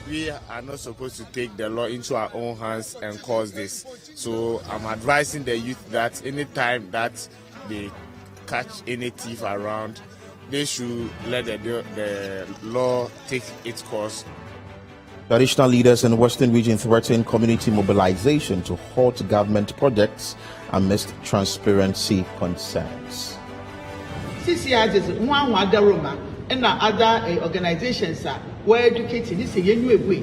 we are not supposed to take the law into our own hands and cause this. So I'm advising the youth that anytime that they catch any thief around, they should let the law take its course. Traditional leaders in the Western region threaten community mobilization to halt government projects amidst transparency concerns. CCR is one Roma and other organizations were educated. This is a new way.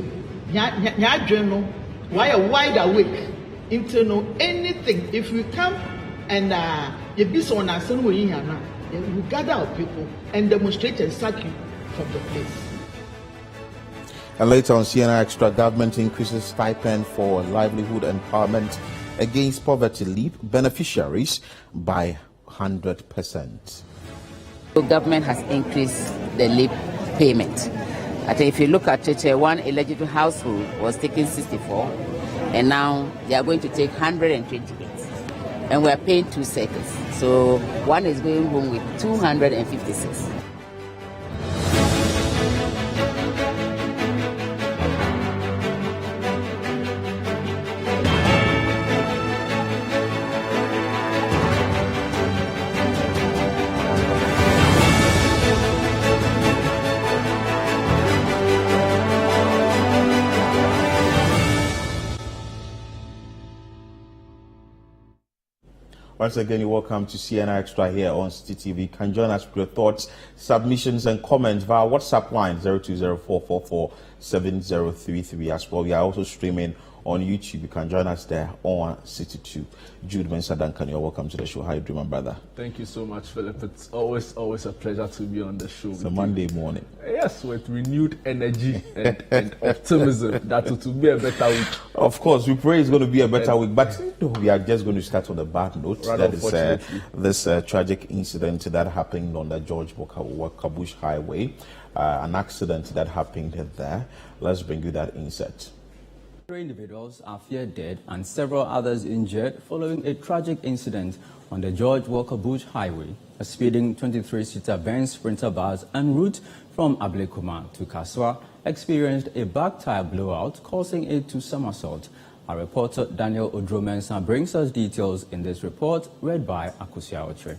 Why a wide awake into know anything. If we come and you be so on a son, we gather our people and demonstrate and sack you from the place. And later on CNR Extra, government increases stipend for livelihood empowerment against poverty leave beneficiaries by 100%. The government has increased the leave payment. I think if you look at it, one eligible household was taking 64, and now they are going to take 128. And we are paying 2 seconds. So one is going home with 256. Once again, you're welcome to CNR Extra here on City TV. You can join us with your thoughts, submissions, and comments via WhatsApp line 0204447033 as well. We are also streaming on YouTube. You can join us there on City 2. Jude Mensa-Duncan, you're welcome to the show. How are you doing, my brother? Thank you so much, Philip. It's always a pleasure to be on the show. It's a Monday morning. Yes, with renewed energy and optimism that it will be a better week. Of course, we pray it's going to be a better week, but we are just going to start on a bad note. That is this tragic incident that happened on the George Walker Bush Highway, an accident that happened there. Let's bring you that insert. 3 individuals are feared dead and several others injured following a tragic incident on the George Walker Bush Highway. A speeding 23-seater Benz Sprinter bus en route from Ablekuma to Kaswa experienced a back tire blowout, causing it to somersault. Our reporter Daniel Odromensa brings us details in this report, read by Akusia Otre.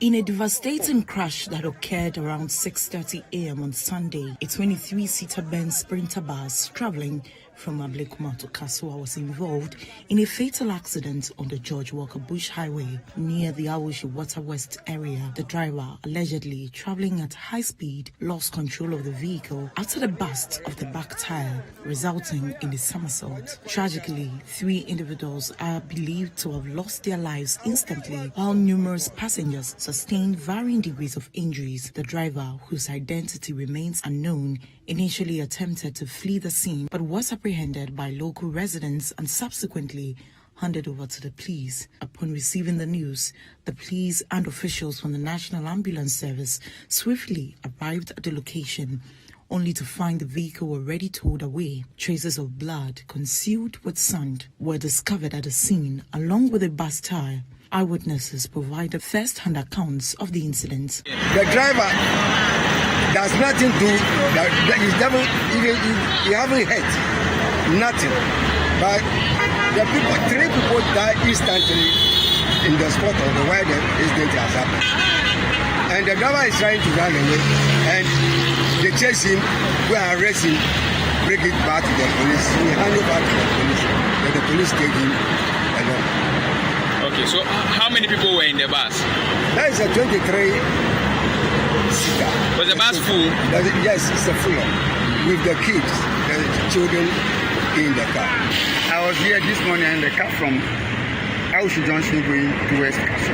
In a devastating crash that occurred around 6:30 a.m. on Sunday, a 23-seater Benz Sprinter bus traveling from Ablekuma to Kaswa was involved in a fatal accident on the George Walker Bush Highway near the Awushi Water West area. The driver, allegedly traveling at high speed, lost control of the vehicle after the burst of the back tire, resulting in a somersault. Tragically, 3 individuals are believed to have lost their lives instantly, while numerous passengers sustained varying degrees of injuries. The driver, whose identity remains unknown, initially attempted to flee the scene but was apprehended by local residents and subsequently handed over to the police. Upon receiving the news, the police and officials from the National Ambulance Service swiftly arrived at the location, only to find the vehicle already towed away. Traces of blood concealed with sand were discovered at the scene, along with a bus tire. Eyewitnesses provided first-hand accounts of the incident. The driver does nothing to that. He haven't hurt nothing. But the people, 3 people died instantly in the spot of the where the incident has happened. And the driver is trying to run away, and they chase him, go and arrest him, bring it back to the police. He hand it back to the police. Then the police take him along. Okay, so how many people were in the bus? That is a 23-seater. Was the bus full? Yes, it's a full with the kids, the children in the car. I was here this morning in the car from Aushi Junction going towards Kaswa.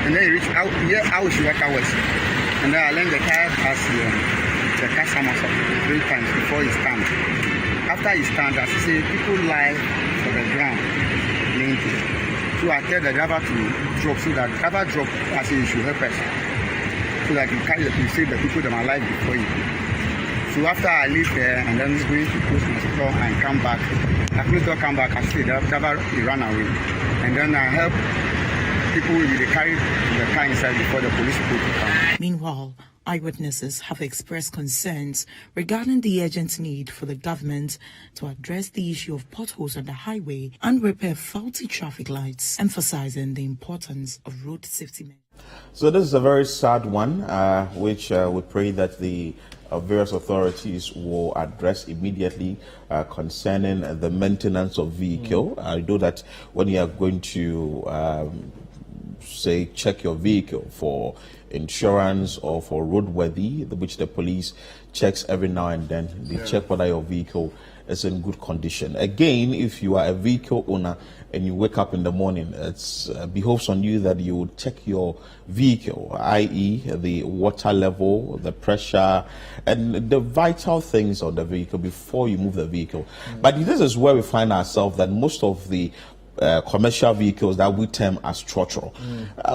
And then I reached Aushi Water West. And then I learned the car has the car somersault 3 times before he stands. After he stands, as I say, people lie on the ground. So I tell the driver to drop, so that the driver drop, I say you should help us. So that you save the people that are alive before you. So after I leave there and then he's going to close my store and come back. I close the door, come back, I see the driver he ran away. And then I help people with the carry the car inside before the police people come. Meanwhile, Eyewitnesses have expressed concerns regarding the urgent need for the government to address the issue of potholes on the highway and repair faulty traffic lights, emphasizing the importance of road safety measures. So this is a very sad one, which we pray that the various authorities will address immediately concerning the maintenance of vehicle. I know that when you are going to say check your vehicle for insurance or for roadworthy, which the police checks every now and then, they check whether your vehicle is in good condition. Again, if you are a vehicle owner and you wake up in the morning, it behoves on you that you check your vehicle, i.e. the water level, the pressure, and the vital things of the vehicle before you move the vehicle. But this is where we find ourselves that most of the commercial vehicles that we term as trotro.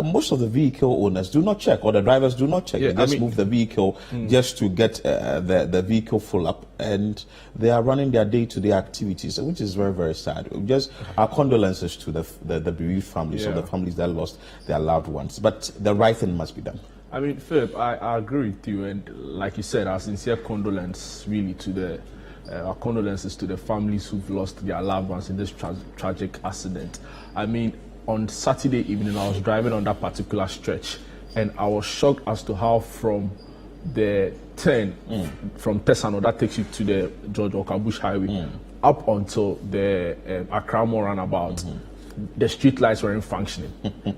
Most of the vehicle owners do not check, or the drivers do not check. They just move the vehicle just to get the vehicle full up, and they are running their day-to-day activities, which is very, very sad. Just our condolences to the bereaved families, or the families that lost their loved ones. But the right thing must be done. I mean, Philip, I agree with you, and like you said, our sincere condolence really to our condolences to the families who've lost their loved ones in this tragic accident. I mean, on Saturday evening, I was driving on that particular stretch, and I was shocked as to how from the turn from Tesano, that takes you to the George Walker Bush Highway, up until the Akramo roundabout, the street lights weren't functioning.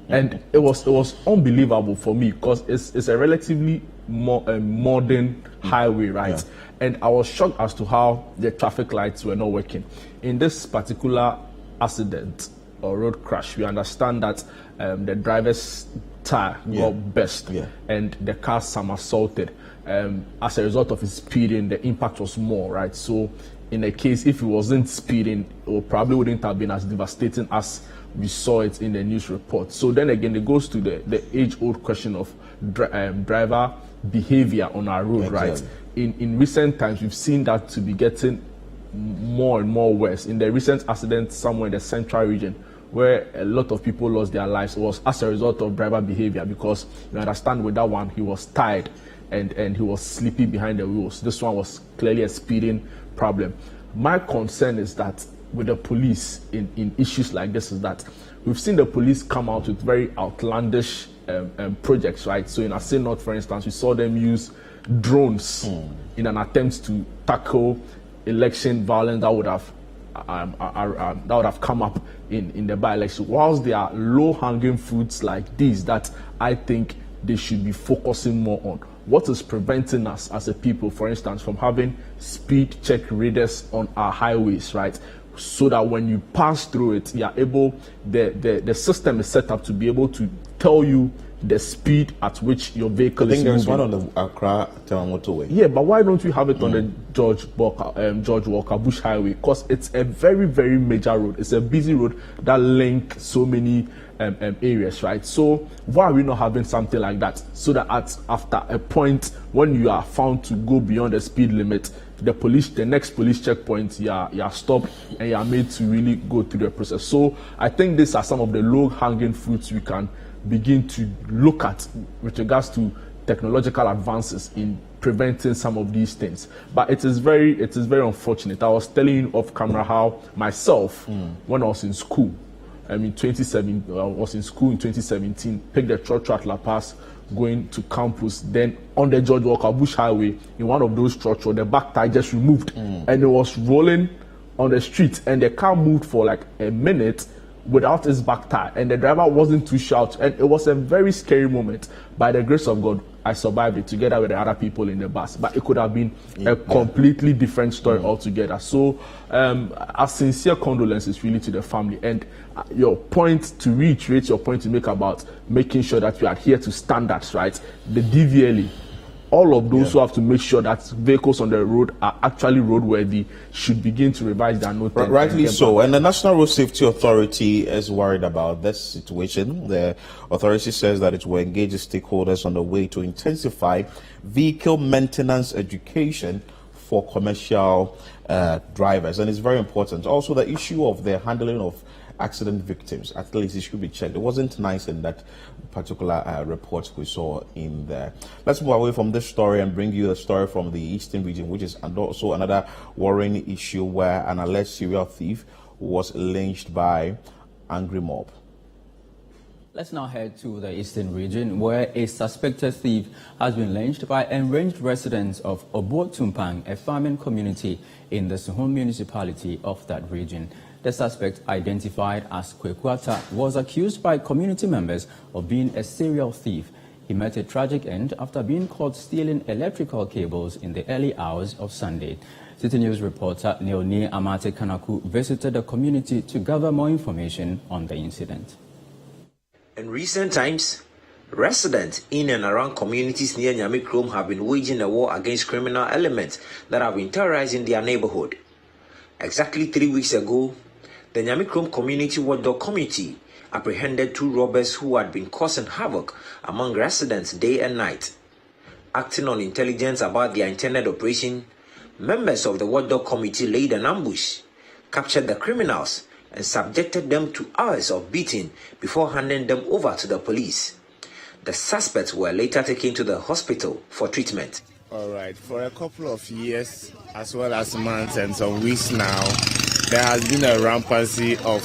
And it was unbelievable for me, because it's a relatively modern highway, right? And I was shocked as to how the traffic lights were not working. In this particular accident or road crash, we understand that the driver's tire got burst and the car somersaulted. As a result of his speeding, the impact was more, right? So in a case, if he wasn't speeding, it probably wouldn't have been as devastating as we saw it in the news report. So then again, it goes to the age-old question of driver behavior on our road, right? In recent times, we've seen that to be getting more and more worse. In the recent accident somewhere in the central region, where a lot of people lost their lives, was as a result of driver behavior, because you understand with that one, he was tired and he was sleepy behind the wheels. This one was clearly a speeding problem. My concern is that with the police in issues like this is that we've seen the police come out with very outlandish projects, right? So in Assin North, for instance, we saw them use drones in an attempt to tackle election violence that would have come up in the by-election. Whilst there are low-hanging fruits like these that I think they should be focusing more on. What is preventing us as a people, for instance, from having speed check radars on our highways, right? So that when you pass through it, you are able, the system is set up to be able to tell you the speed at which your vehicle is moving. I think there's one on the Accra motorway. Yeah, but why don't we have it on the George Walker Bush Highway? Because it's a very, very major road. It's a busy road that links so many areas, right? So why are we not having something like that? So that after a point, when you are found to go beyond the speed limit, the next police checkpoint, you are stopped and you are made to really go through the process. So I think these are some of the low-hanging fruits we can begin to look at with regards to technological advances in preventing some of these things. But it is very unfortunate. I was telling you off camera how myself, when I was in school, I was in school in 2017, picked the trotro at La Paz, going to campus. Then on the George Walker Bush Highway, in one of those trotro, the back tire just removed, and it was rolling on the street, and the car moved for like a minute without its back tire, and the driver wasn't too sharp, and it was a very scary moment. By the grace of God, I survived it together with the other people in the bus, but it could have been a completely different story altogether. So our sincere condolences really to the family, and your point, to reiterate your point to make about making sure that we adhere to standards, right? The DVLA, all of those who have to make sure that vehicles on the road are actually roadworthy should begin to revise their note. Rightly so. And the National Road Safety Authority is worried about this situation. The authority says that it will engage stakeholders on the way to intensify vehicle maintenance education for commercial drivers. And it's very important. Also, the issue of the handling of accident victims. At least it should be checked. It wasn't nice in that particular report we saw in there. Let's move away from this story and bring you a story from the Eastern region, which is also another worrying issue where an alleged serial thief was lynched by angry mob. Let's now head to the Eastern region, where a suspected thief has been lynched by enraged residents of Obuotumpang, a farming community in the Suhum municipality of that region. The suspect, identified as Kwekuata, was accused by community members of being a serial thief. He met a tragic end after being caught stealing electrical cables in the early hours of Sunday. City News reporter Neoni Amate Kanaku visited the community to gather more information on the incident. In recent times, residents in and around communities near Nyamikrom have been waging a war against criminal elements that have been terrorizing their neighborhood. Exactly 3 weeks ago, the Nyamikrom Community Watchdog Committee apprehended 2 robbers who had been causing havoc among residents day and night. Acting on intelligence about their intended operation, members of the Watchdog Committee laid an ambush, captured the criminals, and subjected them to hours of beating before handing them over to the police. The suspects were later taken to the hospital for treatment. All right, for a couple of years, as well as months and some weeks now, there has been a rampancy of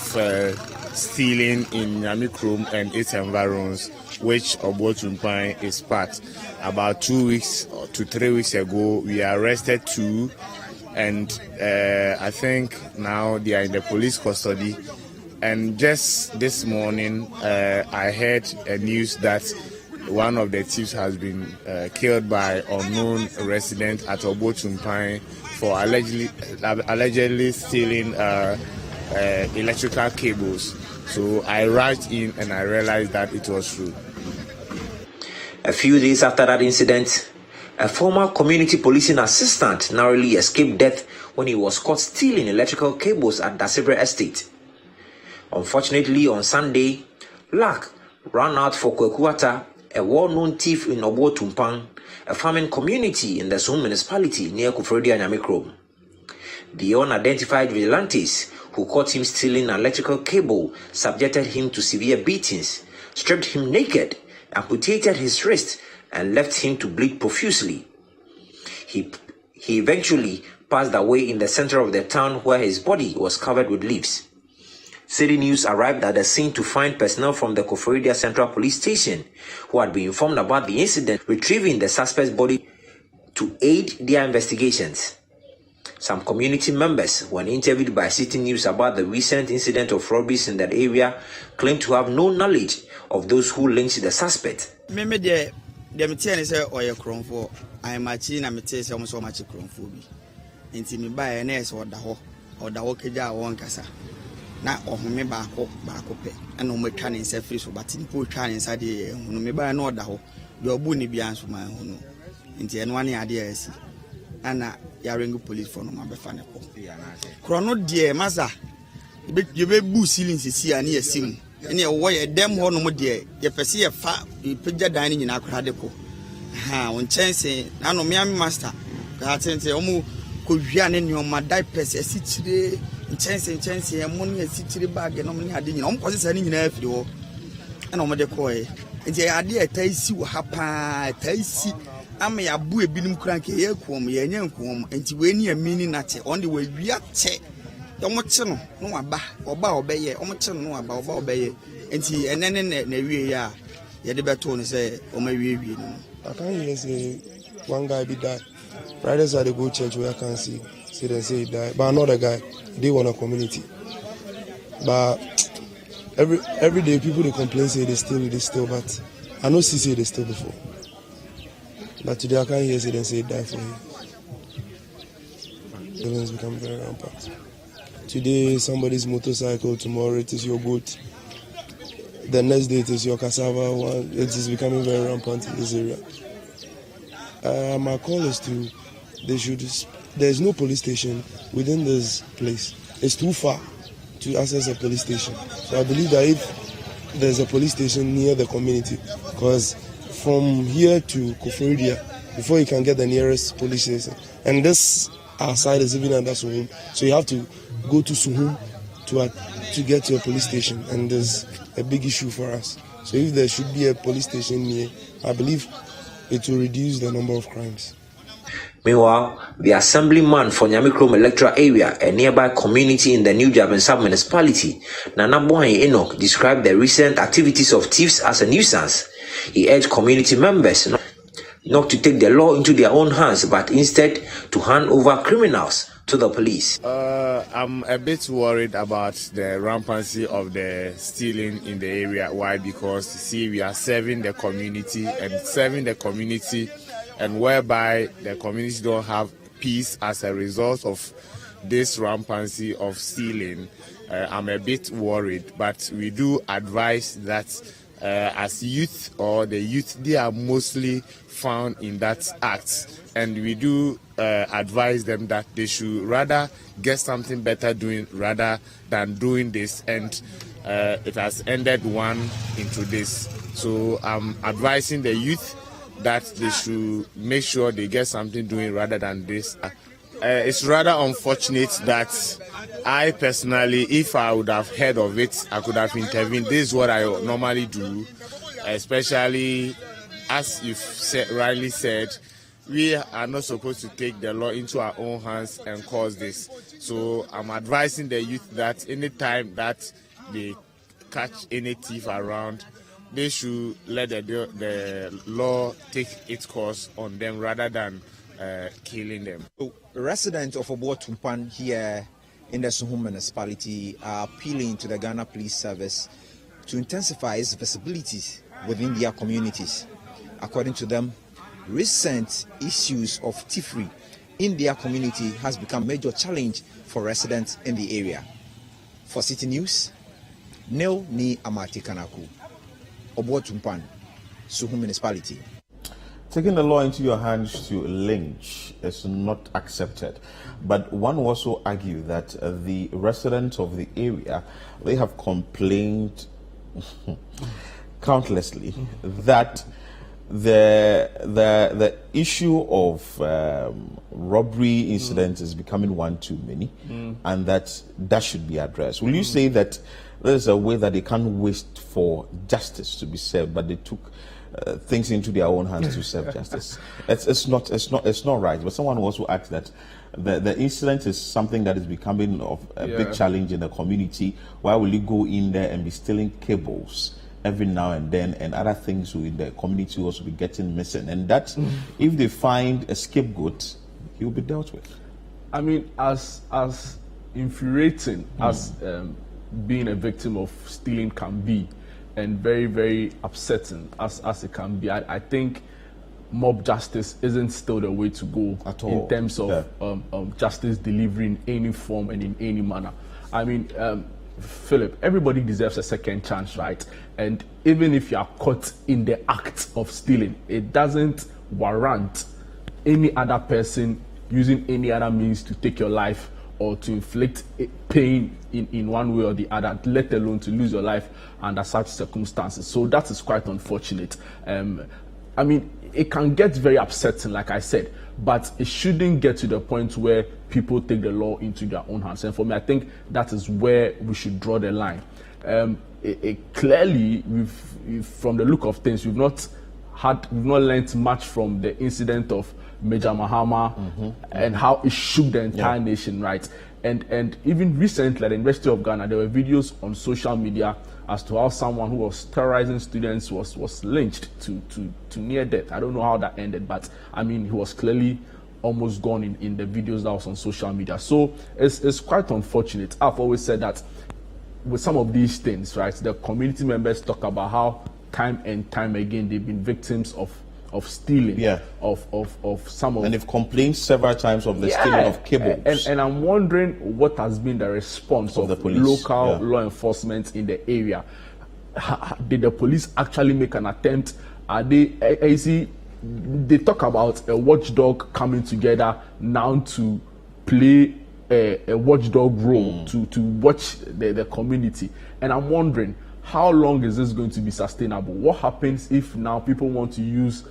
stealing in Nyamikrom and its environs, which Obuotumpang is part. About 2 weeks to 3 weeks ago, we arrested 2. And I think now they are in the police custody. And just this morning, I heard a news that one of the thieves has been killed by unknown resident at Obuotumpang for allegedly stealing electrical cables. So I rushed in and I realized that it was true. A few days after that incident, a former community policing assistant narrowly escaped death when he was caught stealing electrical cables at Dasibre Estate. Unfortunately, on Sunday, luck ran out for Kwekuata, a well-known thief in Obuotumpang, a farming community in the Suhum municipality near Kufredia Nyamikrom. The unidentified vigilantes who caught him stealing an electrical cable subjected him to severe beatings, stripped him naked, amputated his wrist, and left him to bleed profusely. He eventually passed away in the center of the town where his body was covered with leaves. City News arrived at the scene to find personnel from the Koforidua Central Police Station who had been informed about the incident, retrieving the suspect's body to aid their investigations. Some community members, when interviewed by City News about the recent incident of robberies in that area, claimed to have no knowledge of those who lynched the suspect. The material is oil chrome for I am machine and material so much chrome for me. Inti me buy an ass or the Wokaja one cassa. Now, or me back pe, and no mechanic selfish, but in poor can inside the no me buy an order. Your bunny be answer my own. Inti and 1 idea is Anna Yaringo police for no mabefane. Chrono dear Massa, you may boo ceilings see a near sim. Any way a damn one more dear, you perceive a fat, you put your dining in Acradico. Ha, when chance, I know me, master. God sends a homo could yarn in your my diapers a city, chance and money a city bag, and only had in your own position in a few. And on the coy. And the idea taste you happen, taste. I may a boo a bidding cranky air comb, a young comb, and to any meaning at it on the way we are check. Omocheno no aba oba obeye omocheno no aba oba obeye enti enene na wie ya ye de beto ni say omawie wie no. I can't hear say one guy be died. Fridays I go church where I can see them say he died, but another guy they want a community. But every day people they complain say they still, but I know see say they still before. But today I can't hear say them say he died for him. Violence become very rampant. Today, somebody's motorcycle, tomorrow it is your goat. The next day it is your cassava. It is becoming very rampant in this area. My call is there's no police station within this place. It's too far to access a police station. So I believe that if there's a police station near the community, because from here to Koforidia, before you can get the nearest police station, and this our side is even under Suhum, so you have to go to Suhum to get to a police station, and there's a big issue for us. So if there should be a police station near, I believe it will reduce the number of crimes. Meanwhile, the assemblyman for Nyamikrom electoral area, a nearby community in the New Japan sub-municipality, Nana Boy Enoch, described the recent activities of thieves as a nuisance. He urged community members not to take the law into their own hands, but instead to hand over criminals to the police. I'm a bit worried about the rampancy of the stealing in the area. Why? Because you see, we are serving the community and whereby the community don't have peace as a result of this rampancy of stealing. I'm a bit worried, but we do advise that as youth, or the youth, they are mostly found in that act, and we do advise them that they should rather get something better doing rather than doing this, and it has ended one into this. So I'm advising the youth that they should make sure they get something doing rather than this. It's rather unfortunate that I personally, if I would have heard of it, I could have intervened. This is what I normally do, especially as you've rightly said, we are not supposed to take the law into our own hands and cause this. So I'm advising the youth that anytime that they catch any thief around, they should let the law take its course on them rather than killing them. Residents of Obuotumpan here in the Suhum municipality are appealing to the Ghana Police Service to intensify its visibility within their communities. According to them, recent issues of thievery in their community has become a major challenge for residents in the area. For City News, Neo Ni Amati Kanaku, Obuotumpan, Suhum municipality. Taking the law into your hands to lynch is not accepted. But one will also argue that the residents of the area, they have complained countlessly that the issue of robbery incidents is becoming one too many, and that should be addressed. Will you say that there's a way that they can't waste for justice to be served, but they took things into their own hands to serve justice? It's not right. But someone also asked that the incident is something that is becoming of a big challenge in the community. Why will you go in there and be stealing cables every now and then, and other things in the community also be getting missing? And that if they find a scapegoat, he will be dealt with. I mean, as infuriating as being a victim of stealing can be, and very, very upsetting as it can be, I think mob justice isn't still the way to go at all in terms of justice delivery in any form and in any manner. I mean, Philip, everybody deserves a second chance, right? And even if you are caught in the act of stealing, it doesn't warrant any other person using any other means to take your life or to inflict pain in one way or the other, let alone to lose your life under such circumstances. So that is quite unfortunate. I mean, it can get very upsetting, like I said, but it shouldn't get to the point where people take the law into their own hands. And for me, I think that is where we should draw the line. Clearly, from the look of things, we've not learned much from the incident of Major Mahama and how it shook the entire nation, right? And even recently at the University of Ghana, there were videos on social media as to how someone who was terrorizing students was lynched to near death. I don't know how that ended, but I mean, he was clearly almost gone in the videos that was on social media. So it's quite unfortunate. I've always said that with some of these things, right, the community members talk about how time and time again they've been victims of stealing, of some of, and they've complained several times of the stealing of cables. And I'm wondering what has been the response of the police, local law enforcement in the area. Did the police actually make an attempt? Are they? They talk about a watchdog coming together now to play a watchdog role to watch the community, and I'm wondering how long is this going to be sustainable? What happens if now people want to use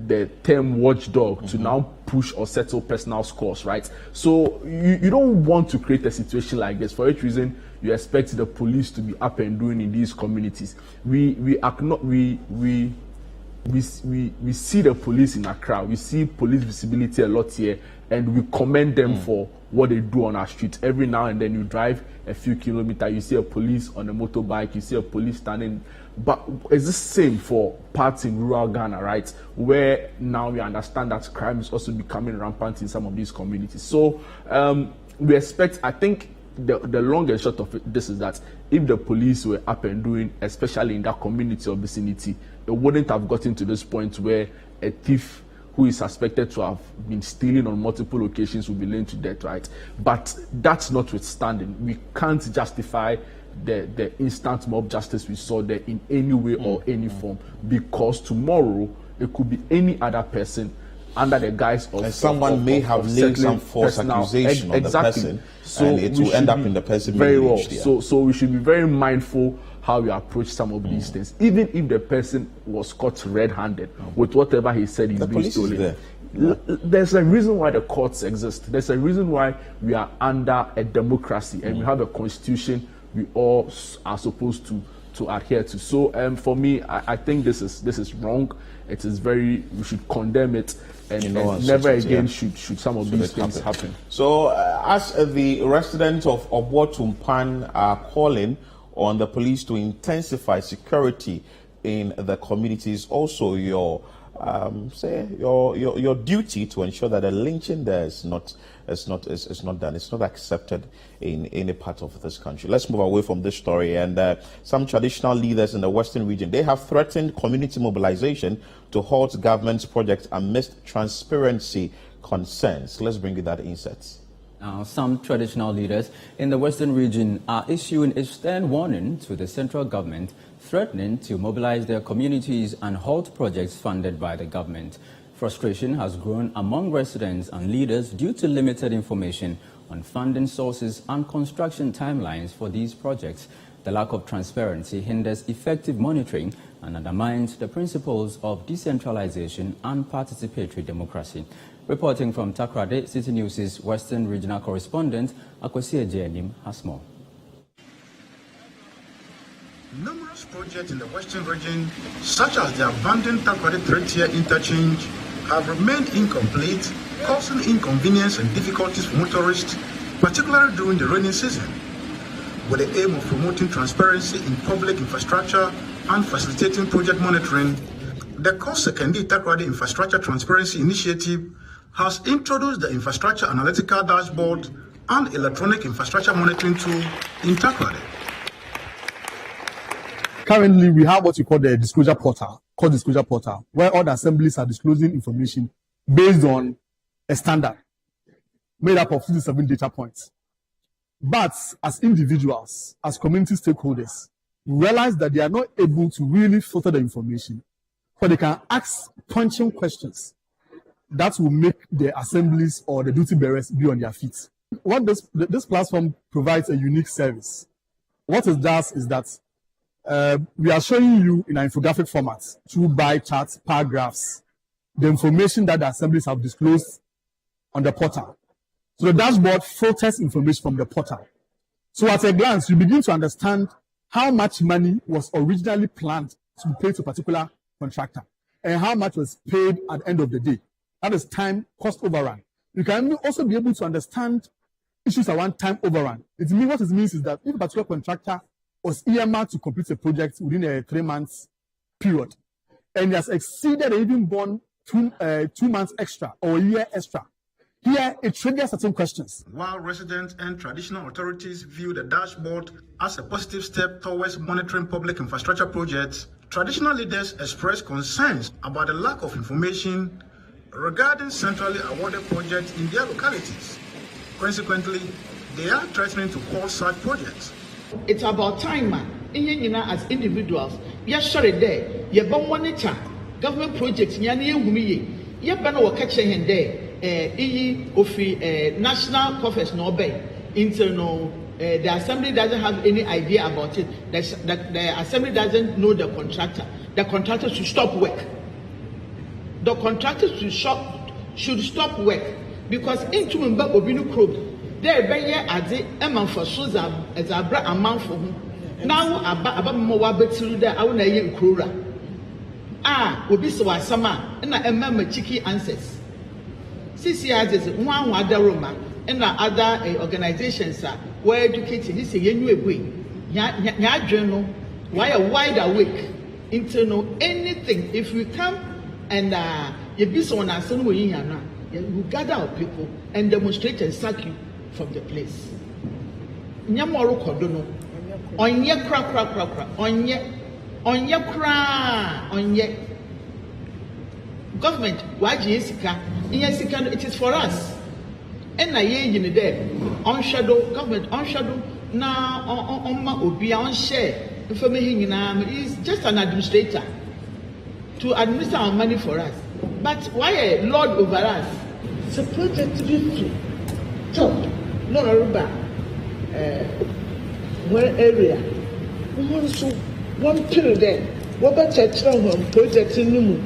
the term watchdog to now push or settle personal scores, right? So you don't want to create a situation like this. For which reason you expect the police to be up and doing in these communities. We see the police in Accra. We see police visibility a lot here, and we commend them for what they do on our streets. Every now and then you drive a few kilometers, you see a police on a motorbike, you see a police standing. But it's the same for parts in rural Ghana, right? Where now we understand that crime is also becoming rampant in some of these communities. So we expect, I think the long and short of this is that if the police were up and doing, especially in that community or vicinity, it wouldn't have gotten to this point where a thief who is suspected to have been stealing on multiple occasions will be linked to death, right? But that's notwithstanding, we can't justify the instant mob justice we saw there in any way or any form, because tomorrow it could be any other person under the guise of someone may have laid some false accusation on the person, so and it will end up in the person very well. So we should be very mindful how we approach some of these things, even if the person was caught red-handed with whatever he said he's being stolen. There's a reason why the courts exist. There's a reason why we are under a democracy and we have a constitution we all are supposed to adhere to. So for me, I think this is wrong. It is we should condemn it, and never again should some of these things happen. So as the residents of Obuotumpan are calling on the police to intensify security in the communities, also your duty to ensure that the lynching there is not done. It's not accepted in any part of this country. Let's move away from this story. And some traditional leaders in the Western region, they have threatened community mobilization to halt government's project amidst transparency concerns. Let's bring you that insight. Now, some traditional leaders in the Western region are issuing a stern warning to the central government, threatening to mobilize their communities and halt projects funded by the government. Frustration has grown among residents and leaders due to limited information on funding sources and construction timelines for these projects. The lack of transparency hinders effective monitoring and undermines the principles of decentralization and participatory democracy. Reporting from Takoradi, City News' Western Regional Correspondent, Akwasi Ejeanim has more. Numerous projects in the Western region, such as the abandoned Takoradi 3-tier interchange, have remained incomplete, causing inconvenience and difficulties for motorists, particularly during the rainy season. With the aim of promoting transparency in public infrastructure and facilitating project monitoring, the Kosekandi Takoradi Infrastructure Transparency Initiative has introduced the Infrastructure Analytical Dashboard and Electronic Infrastructure Monitoring Tool in Takoradi. Currently, we have what we call the disclosure portal, where all the assemblies are disclosing information based on a standard made up of 57 data points. But as individuals, as community stakeholders, we realize that they are not able to really filter the information, so they can ask punching questions that will make the assemblies or the duty bearers be on their feet. What this platform provides a unique service. What it does is that we are showing you in an infographic format, through bar charts, paragraphs, the information that the assemblies have disclosed on the portal. So the dashboard filters information from the portal. So at a glance, you begin to understand how much money was originally planned to be paid to a particular contractor and how much was paid at the end of the day. That is time cost overrun. You can also be able to understand issues around time overrun. What it means is that if a particular contractor was earmarked to complete a project within a 3 months period, and has exceeded or even gone 2 months extra or a year extra, here it triggers certain questions. While residents and traditional authorities view the dashboard as a positive step towards monitoring public infrastructure projects, traditional leaders express concerns about the lack of information regarding centrally awarded projects in their localities. Consequently, they are threatening to halt such projects. It's about time, man. As individuals, we are sure there. You don't want to government projects. You are catching there. National profits no bay. Internal. The assembly doesn't have any idea about it. The assembly doesn't know the contractor. The contractor should stop work. the contractors should stop work because into member obinu crop there be here ade eman for so as abra amount for who now aba mo wa betiru there I na ye nkrora obi so asama na emma chiki answers CCR is one other Roma and other organizations are well educated. This is a new way. Nya journal, why a wide awake into know anything. If we come and you be so on a son we gather our people and demonstrate and sack you from the place. Nyamoro kodono onye kra onye government waji esika it is for us and na ye yin there on shadow government on shadow na on ma obi on share information is just an administrator to administer our money for us, but why a lord over us? It's a project to be free top no ruba one area one period there what about project in Numu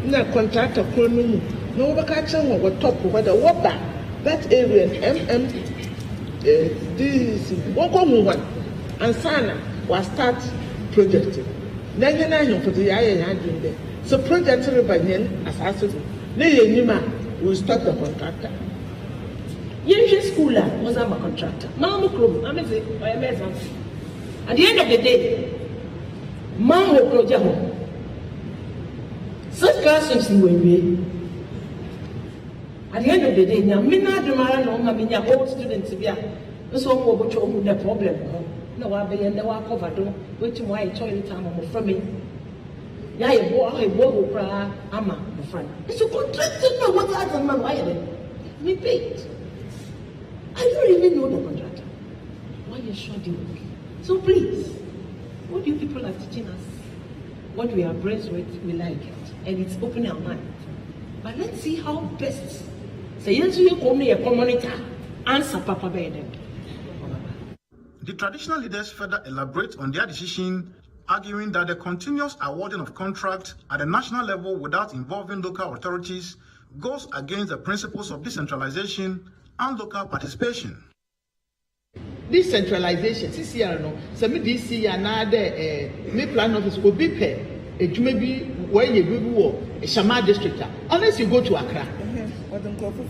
na contractor kro no mu na wo baka chen wo top whether what that area this wo ko mu one and sana was start project na nya na him for the ya doing there so project rebanyen asase na ye nyima we start the contractor yen school was a contractor mama kro am say at the end of the day mama project such classrooms in Wenwe. At the end of the day, now, me not do my own, I mean, all students here. This one will go to the problem. No, I'll be in the walk over, which why toilet time from me. Yeah, I walk cry, ama, the friend. It's a contractor, no, what I don't know why me paid. I don't even know the contractor. Why you sure do work? So please, what you people are teaching us, what we are blessed with, we like it. And it's opening our mind. But let's see how best. Say yes, you call me a community. Answer Papa Biden. The traditional leaders further elaborate on their decision, arguing that the continuous awarding of contracts at the national level without involving local authorities goes against the principles of decentralization and local participation. Decentralization, CCR no. So me DC another me plan office will be paid. It may be where you go a Shama district. Unless you go to Accra.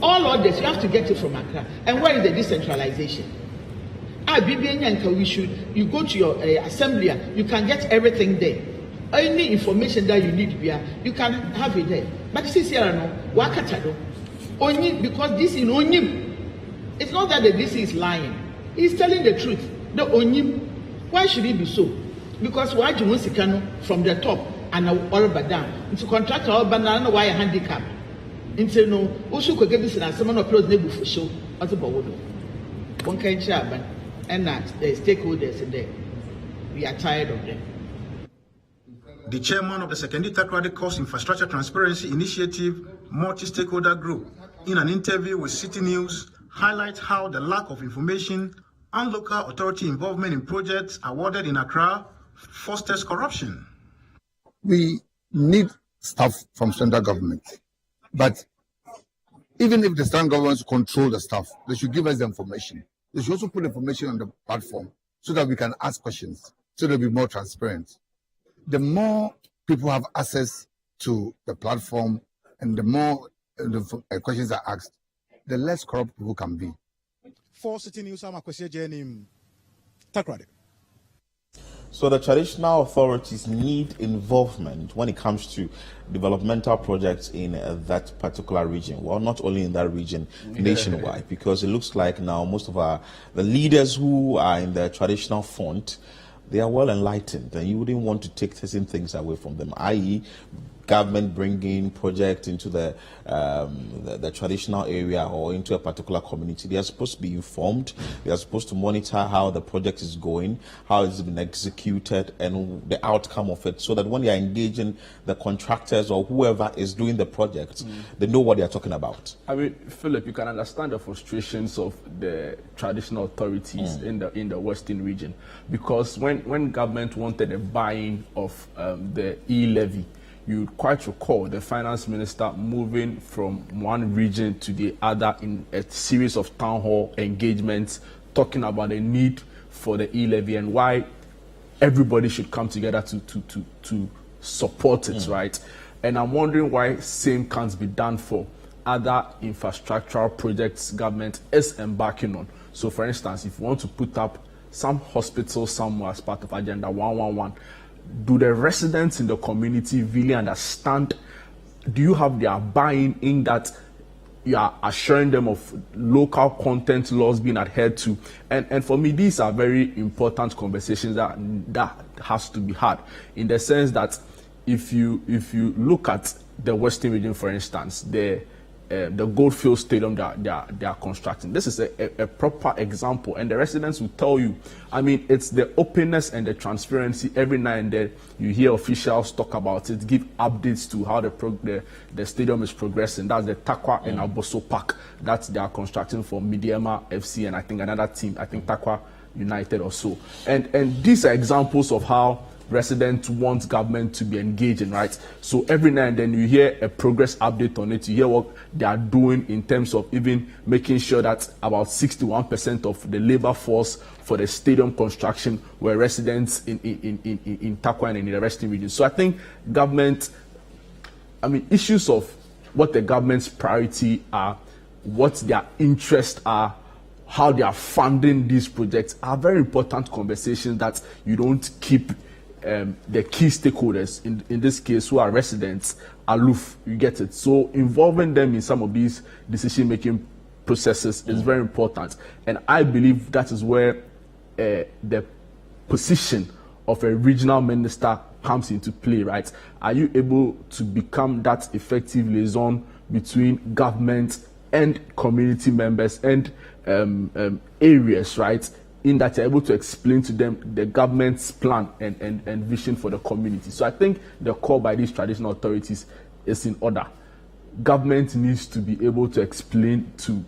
All others, you have to get it from Accra. And where is the decentralization? You go to your assembly, you can get everything there. Any information that you need, you can have it there. But see, only because this is only. It's not that the DC is lying. He's telling the truth. The only. Why should it be so? Because why do you want from the top and all but down? Into contract all but now why a handicap. Into no, also could get this and someone approach neighbor for show. What's about one kind of and that the stakeholders in there. We are tired of them. The chairman of the Secondary Takrady Coast Infrastructure Transparency Initiative multi-stakeholder group, in an interview with City News, highlights how the lack of information and local authority involvement in projects awarded in Accra fosters corruption. We need stuff from central government, but even if the central government control the stuff, they should give us the information. They should also put information on the platform so that we can ask questions, so they'll be more transparent. The more people have access to the platform and the more the questions are asked, the less corrupt people can be. For City News, I'm Akwesi Jenim, Takrady. So the traditional authorities need involvement when it comes to developmental projects in that particular region. Well, not only in that region, nationwide, because it looks like now most of the leaders who are in the traditional front, they are well enlightened, and you wouldn't want to take certain things away from them, i.e., government bringing project into the traditional area or into a particular community. They are supposed to be informed. They are supposed to monitor how the project is going, how it's been executed, and the outcome of it, so that when they are engaging the contractors or whoever is doing the project, they know what they are talking about. I mean, Philip, you can understand the frustrations of the traditional authorities in the Western region, because when government wanted a buy-in of the e-levy, you quite recall the finance minister moving from one region to the other in a series of town hall engagements, talking about the need for the e-levy and why everybody should come together to support it, right? And I'm wondering why same can't be done for other infrastructural projects government is embarking on. So, for instance, if you want to put up some hospital somewhere as part of Agenda 111, do the residents in the community really understand? Do you have their buy-in in that you are assuring them of local content laws being adhered to? And for me, these are very important conversations that has to be had, in the sense that if you look at the Western region, for instance, the Goldfield Stadium they are constructing. This is a proper example, and the residents will tell you. I mean, it's the openness and the transparency. Every now and then, you hear officials talk about it, give updates to how the stadium is progressing. That's the Takwa and Aboso Park that they are constructing for Midiama FC and I think another team. I think Takwa United or so. And these are examples of how residents want government to be engaging, right? So every now and then you hear a progress update on it. You hear what they are doing in terms of even making sure that about 61% of the labor force for the stadium construction were residents in Takwa and in the Western region. So I think government, issues of what the government's priority are, what their interests are, how they are funding these projects are very important conversations that you don't keep the key stakeholders, in this case, who are residents, aloof. You get it? So involving them in some of these decision-making processes is very important. And I believe that is where the position of a regional minister comes into play, right? Are you able to become that effective liaison between government and community members and areas, right? In that you're able to explain to them the government's plan and vision for the community. So I think the call by these traditional authorities is in order. Government needs to be able to explain to,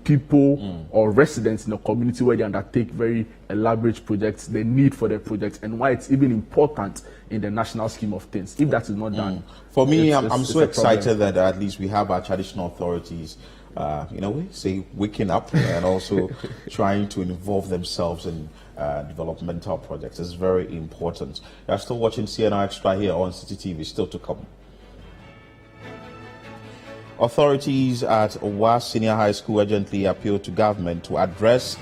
people or residents in the community where they undertake very elaborate projects, the need for the projects, and why it's even important in the national scheme of things. If that is not done, for me, I'm so excited that at least we have our traditional authorities waking up and also trying to involve themselves in developmental projects. It's very important. You're still watching CNR Extra here on City TV, still to come. Authorities at Owa Senior High School urgently appeal to government to address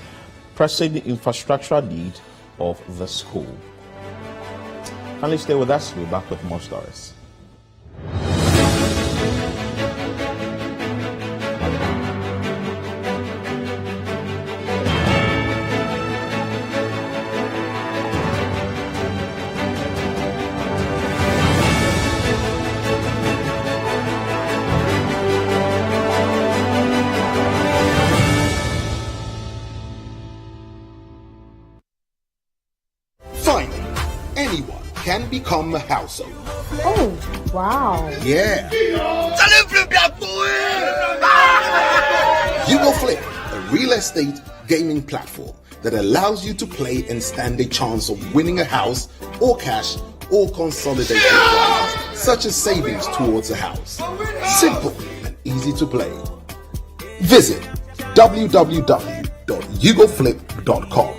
pressing infrastructural need of the school. Kindly stay with us. We're back with more stories. Can become a household. Oh, wow. Yeah. You Go Flip, a real estate gaming platform that allows you to play and stand a chance of winning a house or cash or consolidated prizes, such as savings towards a house. Simple and easy to play. Visit www.yougoflip.com.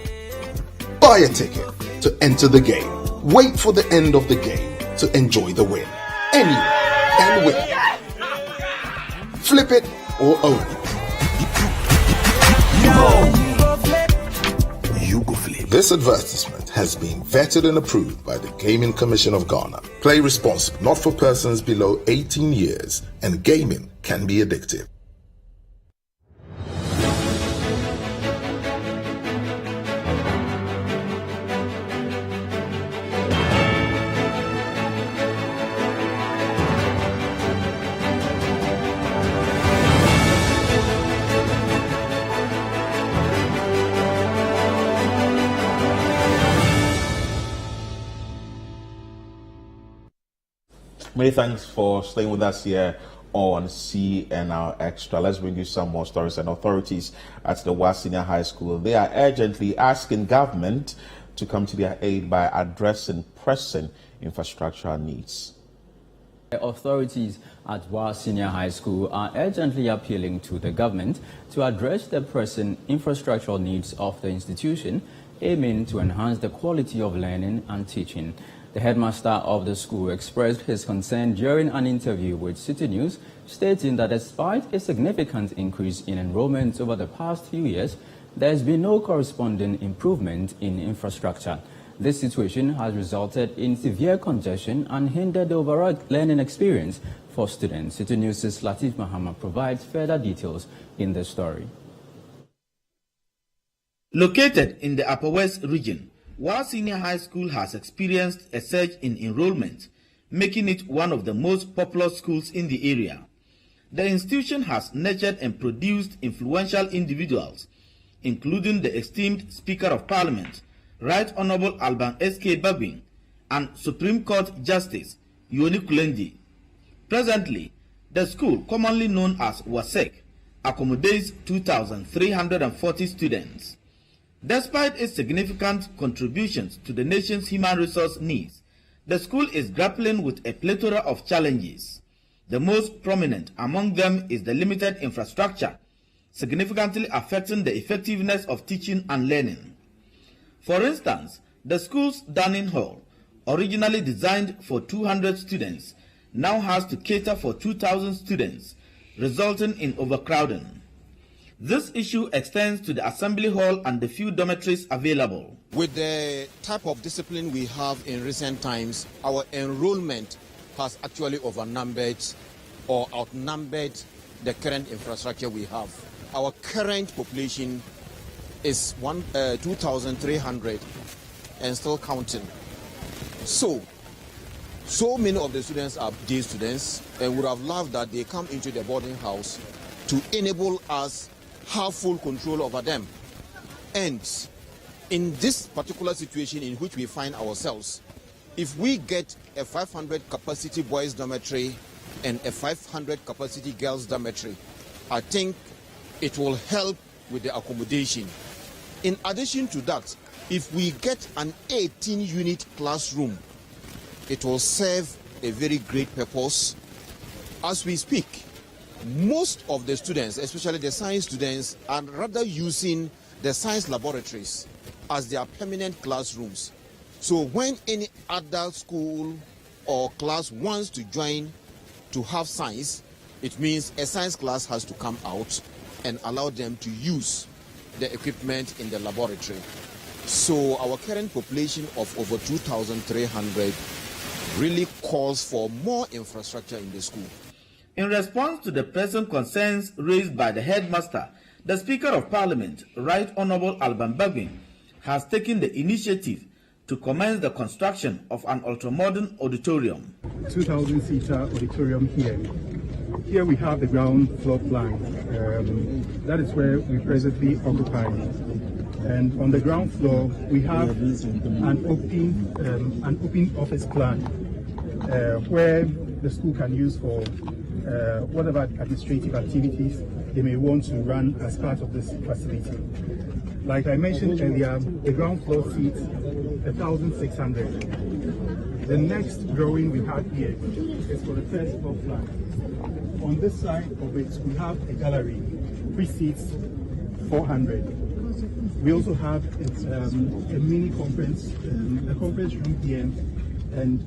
Buy a ticket to enter the game. Wait for the end of the game to enjoy the win. Anyone can win. Flip it or own it. You Go Flip. This advertisement has been vetted and approved by the Gaming Commission of Ghana. Play responsibly, not for persons below 18 years, and gaming can be addictive. Many thanks for staying with us here on CNR Extra. Let's bring you some more stories. And authorities at the Owa Senior High School, they are urgently asking government to come to their aid by addressing pressing infrastructural needs. The authorities at Wa Senior High School are urgently appealing to the government to address the pressing infrastructural needs of the institution, aiming to enhance the quality of learning and teaching. The headmaster of the school expressed his concern during an interview with City News, stating that despite a significant increase in enrollment over the past few years, there has been no corresponding improvement in infrastructure. This situation has resulted in severe congestion and hindered the overall learning experience for students. City News' Latif Mahama provides further details in the story. Located in the Upper West region, Wa Senior High School has experienced a surge in enrollment, making it one of the most popular schools in the area. The institution has nurtured and produced influential individuals, including the esteemed Speaker of Parliament, Right Honorable Alban S.K. Babin, and Supreme Court Justice Yoni Kulenji. Presently, the school, commonly known as WASEC, accommodates 2,340 students. Despite its significant contributions to the nation's human resource needs, the school is grappling with a plethora of challenges. The most prominent among them is the limited infrastructure, significantly affecting the effectiveness of teaching and learning. For instance, the school's dining hall, originally designed for 200 students, now has to cater for 2,000 students, resulting in overcrowding. This issue extends to the assembly hall and the few dormitories available. With the type of discipline we have in recent times, our enrollment has actually outnumbered the current infrastructure we have. Our current population is 2,300 and still counting. So many of the students are day students and would have loved that they come into the boarding house to enable us have full control over them. And in this particular situation in which we find ourselves, if we get a 500 capacity boys dormitory and a 500 capacity girls dormitory, I think it will help with the accommodation. In addition to that, if we get an 18-unit classroom, it will serve a very great purpose. As we speak, most of the students, especially the science students, are rather using the science laboratories as their permanent classrooms. So when any other school or class wants to join to have science, it means a science class has to come out and allow them to use the equipment in the laboratory. So our current population of over 2,300 really calls for more infrastructure in the school. In response to the present concerns raised by the headmaster, the Speaker of Parliament, Right Honorable Alban Babin, has taken the initiative to commence the construction of an ultramodern auditorium. 2,000-seater auditorium here. Here we have the ground floor plan. That is where we presently occupy. And on the ground floor, we have an open office plan where the school can use for whatever administrative activities they may want to run as part of this facility. Like I mentioned earlier, the ground floor seats 1,600. The next drawing we have here is for the first floor plan. On this side of it, we have a gallery, which seats 400. We also have a mini conference, a conference room here, and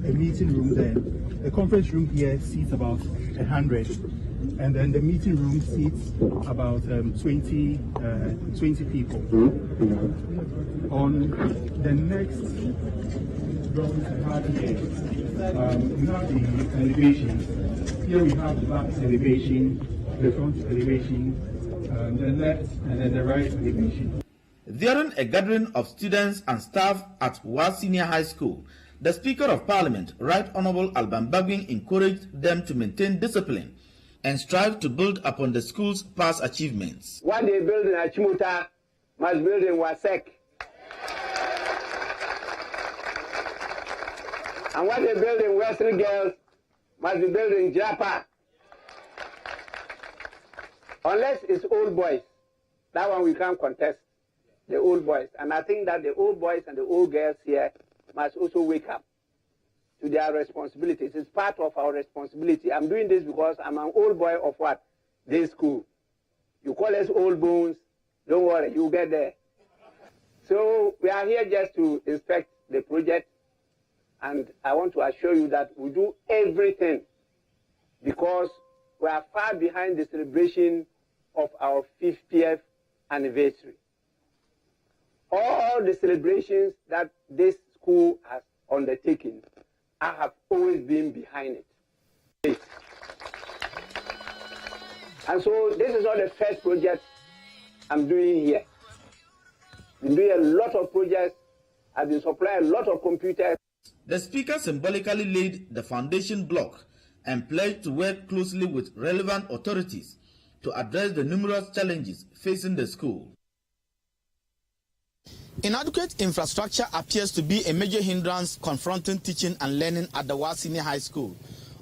a meeting room there. The conference room here seats about 100, and then the meeting room seats about 20 people. On the next drawing we have here, we have the elevation. Here we have the back elevation, the front elevation, the left and then the right elevation. During a gathering of students and staff at Wa Senior High School, the Speaker of Parliament, Right Honorable Alban Babin, encouraged them to maintain discipline and strive to build upon the school's past achievements. What they build in Achimuta must build in Wasek. And what they build in Western Girls must be built in Japa. Unless it's old boys, that one we can't contest, the old boys. And I think that the old boys and the old girls here must also wake up to their responsibilities. It's part of our responsibility. I'm doing this because I'm an old boy of what? This school. You call us old bones, don't worry, you'll get there. So we are here just to inspect the project, and I want to assure you that we do everything because we are far behind the celebration of our 50th anniversary. All the celebrations that this school has undertaken, I have always been behind it. And so this is not the first project I'm doing here. I've been doing a lot of projects. I've been supplying a lot of computers. The speaker symbolically laid the foundation block and pledged to work closely with relevant authorities to address the numerous challenges facing the school. Inadequate infrastructure appears to be a major hindrance confronting teaching and learning at the Wa Senior High School.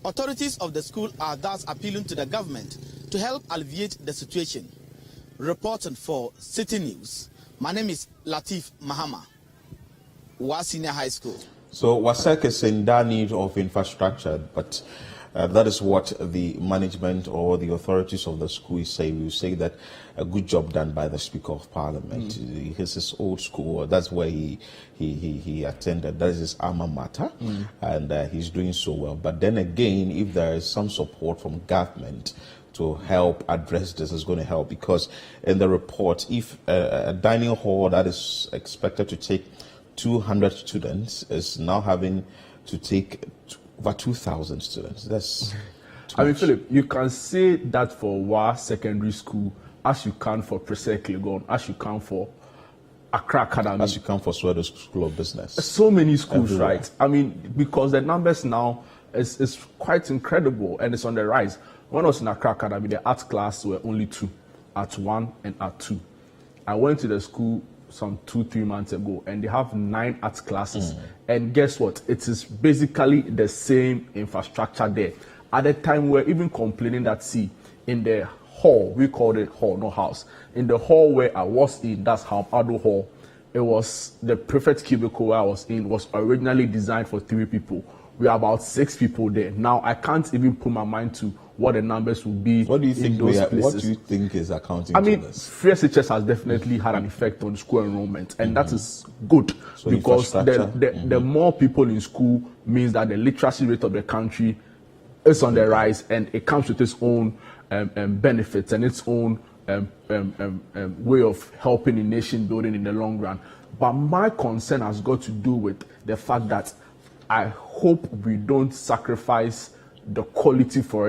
Authorities of the school are thus appealing to the government to help alleviate the situation. Reporting for City News, my name is Latif Mahama, Wa Senior High School. So WASEC is in dire need of infrastructure, but that is what the management or the authorities of the school say. We say that a good job done by the Speaker of Parliament. His is old school. That's where he attended. That is his alma mater, and he's doing so well. But then again, if there is some support from government to help address this, is going to help, because in the report, if a dining hall that is expected to take 200 students is now having to take over 2,000 students. That's I mean, Philip, you can say that for Wa Secondary School, as you can for Presec Legon, as you can for Accra Academy, as you can for Swedo School of Business. So many schools, everywhere. right? I mean, because the numbers now is quite incredible and it's on the rise. When I was in Accra Academy, the art class were only 2, Art 1 and Art 2. I went to the school some 2-3 months ago, and they have 9 art classes. And guess what? It is basically the same infrastructure there. At the time, we were even complaining that, see, in the hall, we called it hall, no house. In the hall where I was in, that's how Ado Hall, it was the prefect cubicle where I was in, was originally designed for 3 people. We are about 6 people there. Now, I can't even put my mind to what the numbers will be. What do you think? What do you think is accounting to this? Free SHS has definitely had an effect on school enrollment, and that is good, because the more people in school means that the literacy rate of the country is on the rise, and it comes with its own benefits and its own way of helping the nation building in the long run. But my concern has got to do with the fact that I hope we don't sacrifice the quality for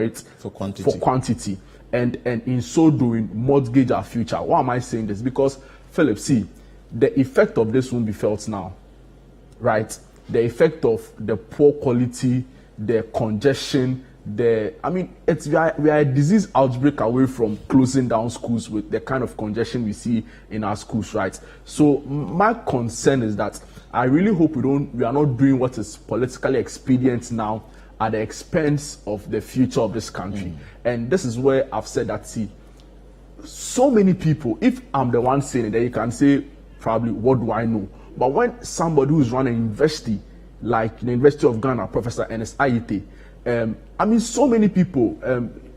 quantity, and in so doing mortgage our future. Why am I saying this? Because, Philip, see, the effect of this won't be felt now, right? The effect of the poor quality, the congestion, we are a disease outbreak away from closing down schools with the kind of congestion we see in our schools, right? So my concern is that I really hope we are not doing what is politically expedient now at the expense of the future of this country. And this is where I've said that, see, so many people, if I'm the one saying it, then you can say, probably, what do I know? But when somebody who's running a university, like the University of Ghana, Professor Ernest Ayite, so many people,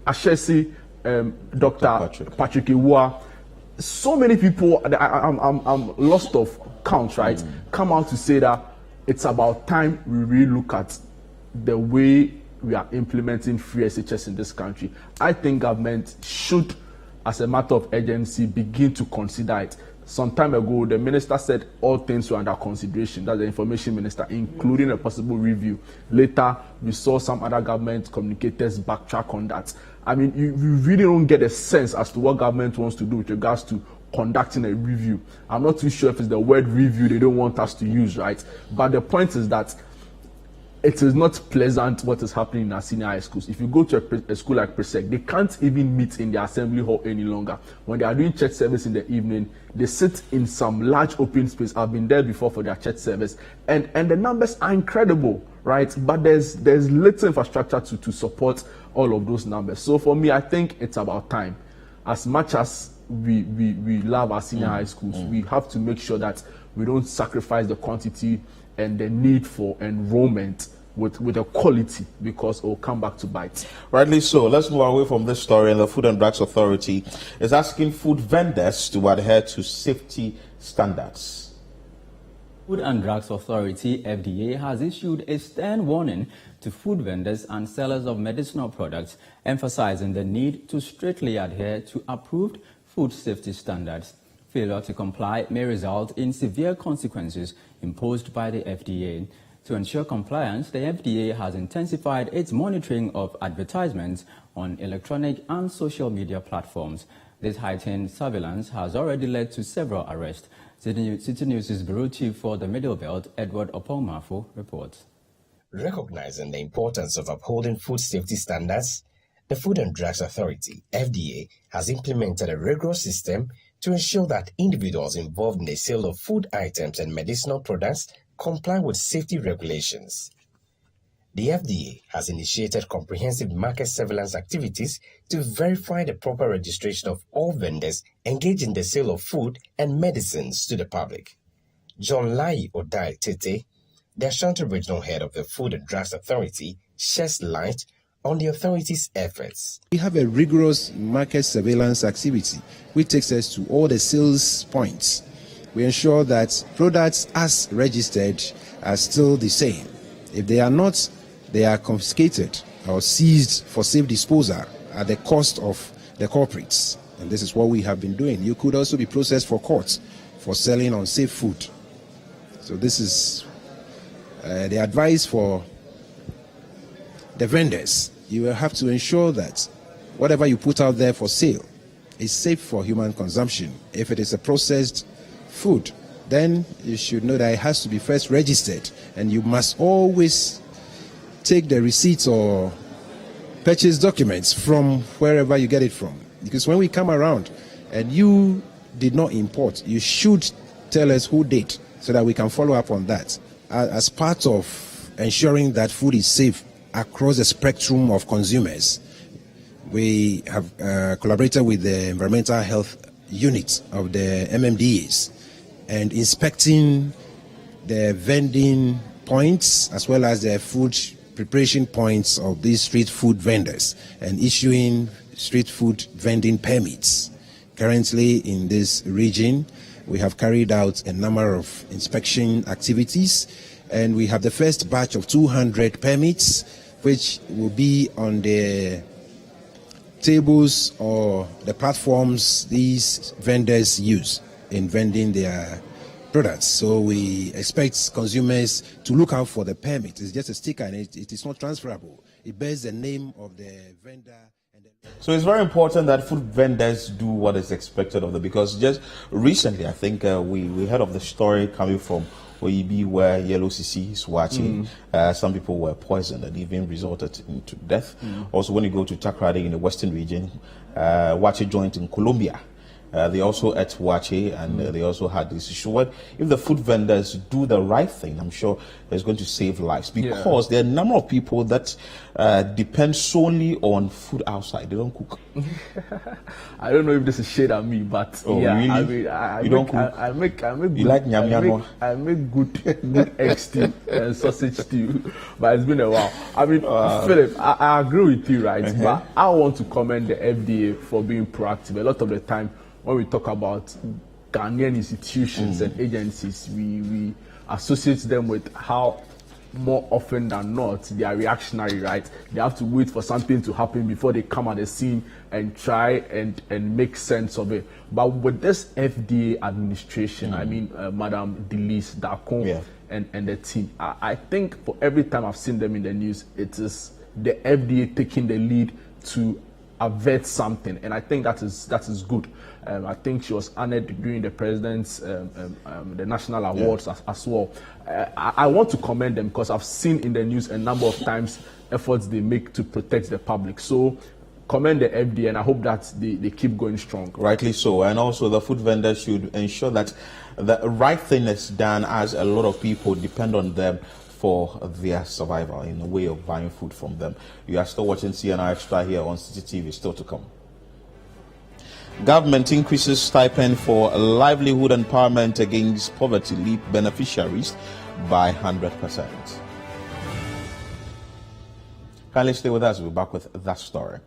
Ashesi, Dr. Patrick Iwa, so many people, I'm lost of count, right? Come out to say that it's about time we really look at the way we are implementing free SHS in this country. I think government should, as a matter of urgency, begin to consider it. Some time ago, the minister said all things were under consideration. That's the information minister, including a possible review. Later, we saw some other government communicators backtrack on that. I mean, you really don't get a sense as to what government wants to do with regards to conducting a review. I'm not too sure if it's the word review they don't want us to use, right? But the point is that it is not pleasant what is happening in our senior high schools. If you go to a school like Presec, they can't even meet in the assembly hall any longer. When they are doing church service in the evening, they sit in some large open space. I've been there before for their church service, and the numbers are incredible, right? But there's little infrastructure to support all of those numbers. So for me, I think it's about time. As much as we love our senior high schools, we have to make sure that we don't sacrifice the quantity and the need for enrollment with a quality, because it will come back to bite. Rightly so. Let's move away from this story. And the Food and Drugs Authority is asking food vendors to adhere to safety standards. Food and Drugs Authority, FDA, has issued a stern warning to food vendors and sellers of medicinal products, emphasizing the need to strictly adhere to approved food safety standards. Failure to comply may result in severe consequences imposed by the FDA. To ensure compliance, the FDA has intensified its monitoring of advertisements on electronic and social media platforms. This heightened surveillance has already led to several arrests. City News' Bureau Chief for the Middle Belt, Edward Opomafo, reports. Recognizing the importance of upholding food safety standards, the Food and Drugs Authority, FDA, has implemented a rigorous system to ensure that individuals involved in the sale of food items and medicinal products comply with safety regulations. The FDA has initiated comprehensive market surveillance activities to verify the proper registration of all vendors engaged in the sale of food and medicines to the public. John Lai Odai Tete, the Ashanti Regional Head of the Food and Drugs Authority, sheds light on the authority's efforts. We have a rigorous market surveillance activity which takes us to all the sales points. We ensure that products as registered are still the same. If they are not, they are confiscated or seized for safe disposal at the cost of the corporates. And this is what we have been doing. You could also be processed for court for selling unsafe food. So this is the advice for the vendors. You will have to ensure that whatever you put out there for sale is safe for human consumption. If it is a processed food, then you should know that it has to be first registered, and you must always take the receipts or purchase documents from wherever you get it from. Because when we come around and you did not import, you should tell us who did, so that we can follow up on that. As part of ensuring that food is safe across the spectrum of consumers, we have collaborated with the Environmental Health Unit of the MMDAs and inspecting the vending points as well as the food preparation points of these street food vendors and issuing street food vending permits. Currently in this region, we have carried out a number of inspection activities, and we have the first batch of 200 permits, which will be on the tables or the platforms these vendors use in vending their products. So we expect consumers to look out for the permit. It's just a sticker and it is not transferable. It bears the name of the vendor. So it's very important that food vendors do what is expected of them, because just recently, I think we heard of the story coming from Oyibi where yellow CC is watching. Some people were poisoned and even resulted into death. Also, when you go to Takrady in the western region, Wache joint in Colombia, they also ate Wache, and they also had this issue. What if the food vendors do the right thing? I'm sure it's going to save lives, because there are a number of people that depend solely on food outside. They don't cook. I don't know if this is shade at me, but really? I mean, you don't cook. I make you like nyam. I make good egg stew and sausage stew, but it's been a while. I mean, Philip, I agree with you, right? But I want to commend the FDA for being proactive. A lot of the time, when we talk about Ghanaian institutions and agencies, we associate them with how more often than not they are reactionary, right? They have to wait for something to happen before they come at the scene and try and make sense of it. But with this FDA administration, I mean, Madam Delise Dakon and the team, I think for every time I've seen them in the news, it is the FDA taking the lead to avert something, and I think that is good. I think she was honored during the president's the national awards as well. I want to commend them because I've seen in the news a number of times efforts they make to protect the public. So commend the FDA, and I hope that they keep going strong. Rightly so, and also the food vendors should ensure that the right thing is done, as a lot of people depend on them for their survival in a way of buying food from them. You are still watching CNR Extra here on City TV, still to come. Government increases stipend for livelihood empowerment against poverty leap beneficiaries by 100%. Kindly stay with us. We'll be back with that story.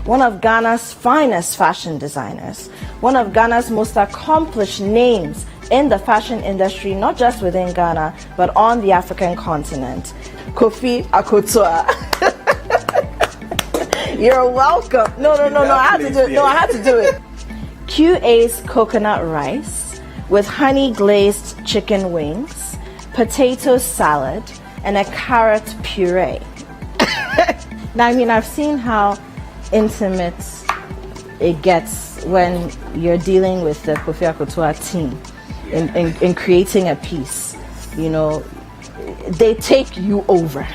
One of Ghana's finest fashion designers, one of Ghana's most accomplished names in the fashion industry, not just within Ghana, but on the African continent, Kofi Akotua. You're welcome. No, I had to do it. No, I had to do it. QA's coconut rice with honey glazed chicken wings, potato salad, and a carrot puree. Now, I mean, I've seen how intimate it gets when you're dealing with the Kofi Akotua team in creating a piece. You know, they take you over.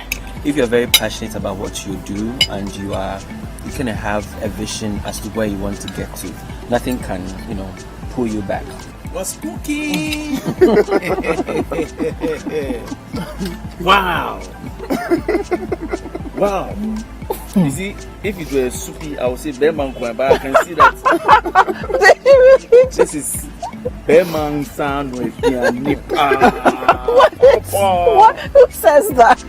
If you're very passionate about what you do and you kind of have a vision as to where you want to get to, nothing can, pull you back. What's cooking? Wow. Wow. You see, if it were soupy, I would say Bearman, but I can see that this is Bearman sound with What? Who says that?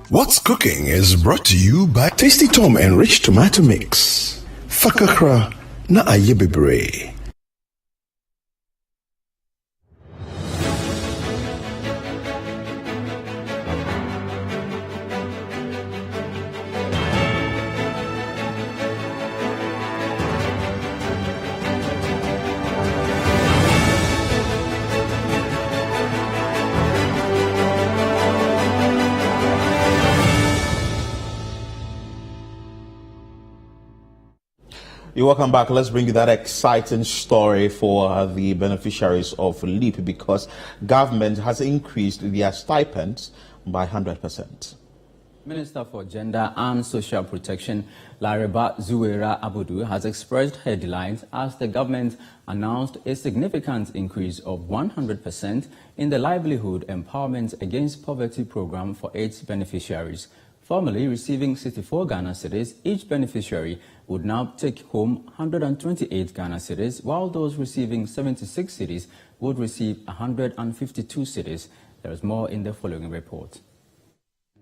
What's Cooking is brought to you by Tasty Tom Enriched Tomato Mix. Fakakra na ayebebre. You're welcome back. Let's bring you that exciting story for the beneficiaries of LEAP, because government has increased their stipends by 100%. Minister for Gender and Social Protection, Laraba Zuwera Abudu, has expressed her delight as the government announced a significant increase of 100% in the Livelihood Empowerment Against Poverty program for its beneficiaries. Formerly receiving 64 Ghana cedis, each beneficiary would now take home 128 Ghana cedis, while those receiving 76 cedis would receive 152 cedis. There is more in the following report.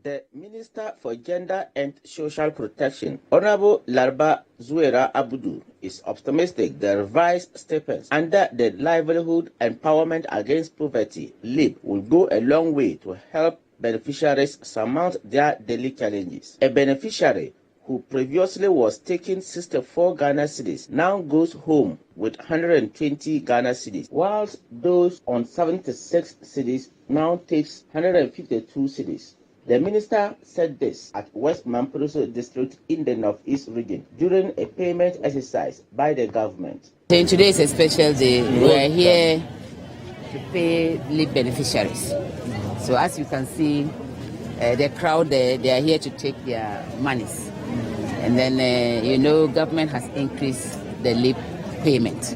The Minister for Gender and Social Protection, Honorable Laraba Zuwera Abudu, is optimistic the revised stipends under the Livelihood Empowerment Against Poverty, LEAP, will go a long way to help beneficiaries surmount their daily challenges. A beneficiary who previously was taking 64 Ghana cedis now goes home with 120 Ghana cedis, whilst those on 76 cedis now takes 152 cedis. The minister said this at West Mampruso district in the Northeast region during a payment exercise by the government. Today is a special day. We are here to pay LEAP beneficiaries. So as you can see, the crowd, they are here to take their monies. And then, government has increased the LEAP payment.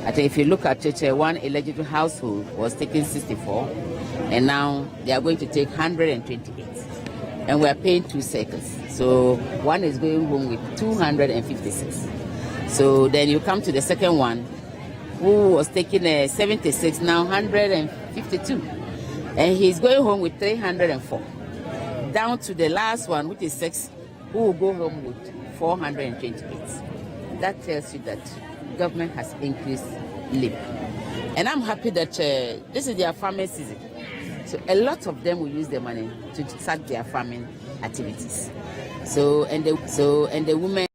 I think if you look at it, one eligible household was taking 64, and now they are going to take 128. And we are paying 2 cycles. So one is going home with 256. So then you come to the second one, who was taking 76, now 152. And he's going home with 304. Down to the last one, which is 6, who will go home with 428. That tells you that government has increased LEAP. And I'm happy that this is their farming season. So a lot of them will use the money to start their farming activities. And the women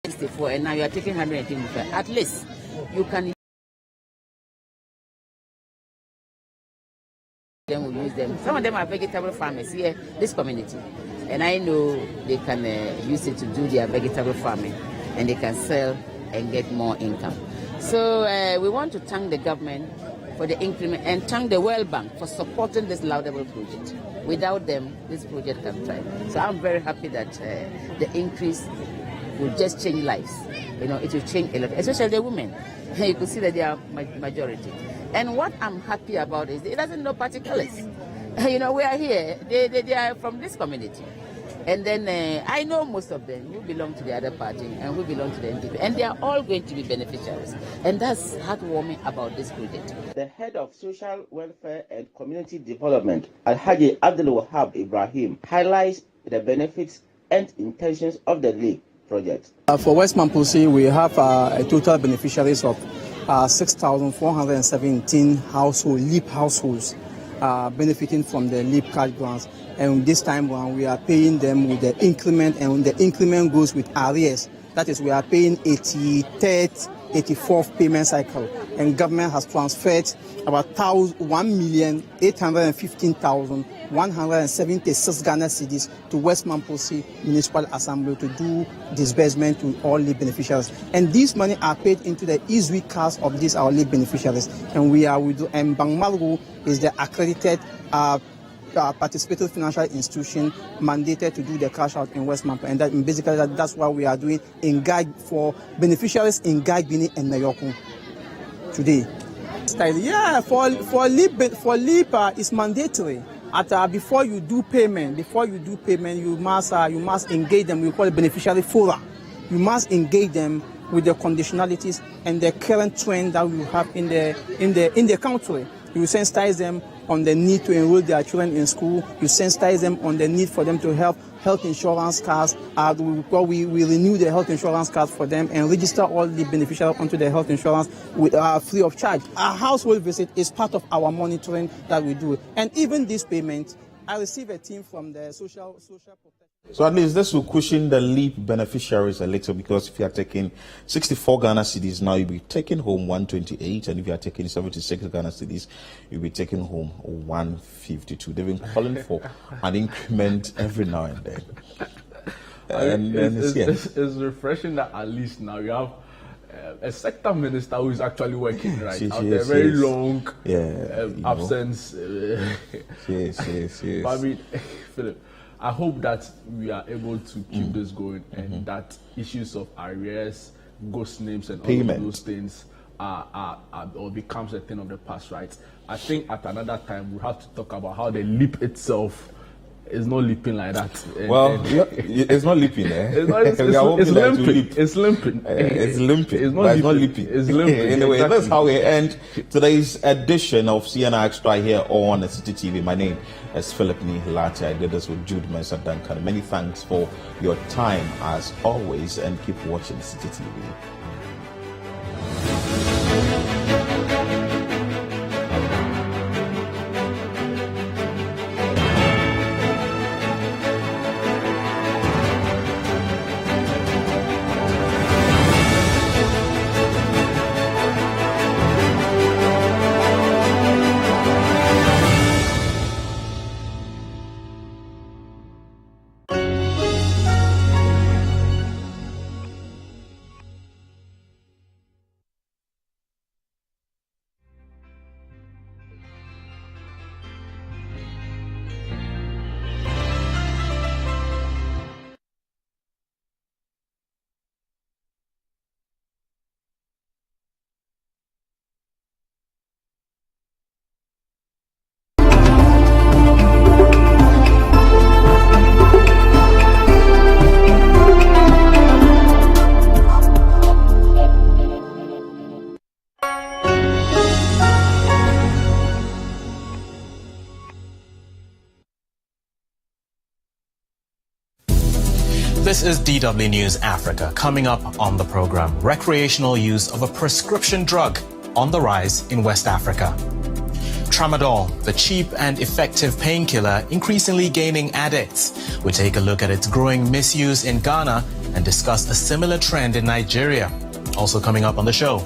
64, and now you are taking 125. At least you can. Them will use them. Some of them are vegetable farmers here, this community, and I know they can use it to do their vegetable farming, and they can sell and get more income. So we want to thank the government for the increment and thank the World Bank for supporting this laudable project. Without them, this project can thrive. So I'm very happy that the increase will just change lives. You know, it will change a lot, especially the women. You can see that they are majority. And what I'm happy about is it doesn't know party colors. You know, we are here. They are from this community. And then I know most of them who belong to the other party and who belong to the NDP. And they are all going to be beneficiaries. And that's heartwarming about this project. The head of Social Welfare and Community Development, Alhaji Abdul Wahab Ibrahim, highlights the benefits and intentions of the LEAP project. For West Mamprusi, we have a total beneficiaries of 6,417 LEAP households benefiting from the LEAP cash grants. And this time around, we are paying them with the increment, and the increment goes with arrears. That is, we are paying 83rd, 84th payment cycle. And government has transferred about 1,815,176 Ghana cedis to West Mamprusi Municipal Assembly to do disbursement to all LEAP beneficiaries. And these money are paid into the easy cards of these our LEAP beneficiaries. And we are with, and Bangmalgu is the accredited participative financial institution mandated to do the cash out in West Mampo, and basically that's what we are doing in guide for beneficiaries in Guide, Bini and Nayokun today. Yeah, for LEAP it's mandatory. Before you do payment, you must engage them. We call it beneficiary fora. You must engage them with the conditionalities and the current trend that we have in the country. You sensitize them on the need to enroll their children in school. You sensitize them on the need for them to have health insurance cards. We renew the health insurance cards for them and register all the beneficiaries onto the health insurance with free of charge. Our household visit is part of our monitoring that we do. And even this payment, I receive a team from the social protection. So at least this will cushion the LEAP beneficiaries a little, because if you are taking 64 Ghana cedis now, you'll be taking home 128, and if you are taking 76 Ghana cedis, you'll be taking home 152. They've been calling for an increment every now and then. It's refreshing that at least now you have a sector minister who is actually working right after a very long absence. Yes. But I mean, Philip, I hope that we are able to keep this going, and that issues of arrears, ghost names, and all of those things are or becomes a thing of the past, right? I think at another time we have to talk about how the LEAP itself is not leaping like that. It's not leaping, eh? It's limping. It's limping. It's limping. It's not leaping. It's limping. Anyway, that's how we end today's edition of CNR Extra here on City TV. My name is Philip Nihilati. I did this with Jude Mensah Duncan. Many thanks for your time as always, and keep watching City TV. This is DW News Africa. Coming up on the program, recreational use of a prescription drug on the rise in West Africa. Tramadol, the cheap and effective painkiller, increasingly gaining addicts. We take a look at its growing misuse in Ghana and discuss a similar trend in Nigeria. Also coming up on the show,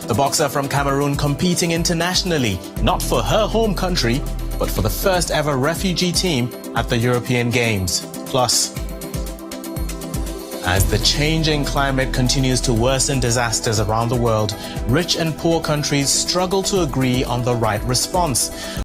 the boxer from Cameroon competing internationally, not for her home country, but for the first ever refugee team at the European Games. Plus, As the changing climate continues to worsen disasters around the world, rich and poor countries struggle to agree on the right response.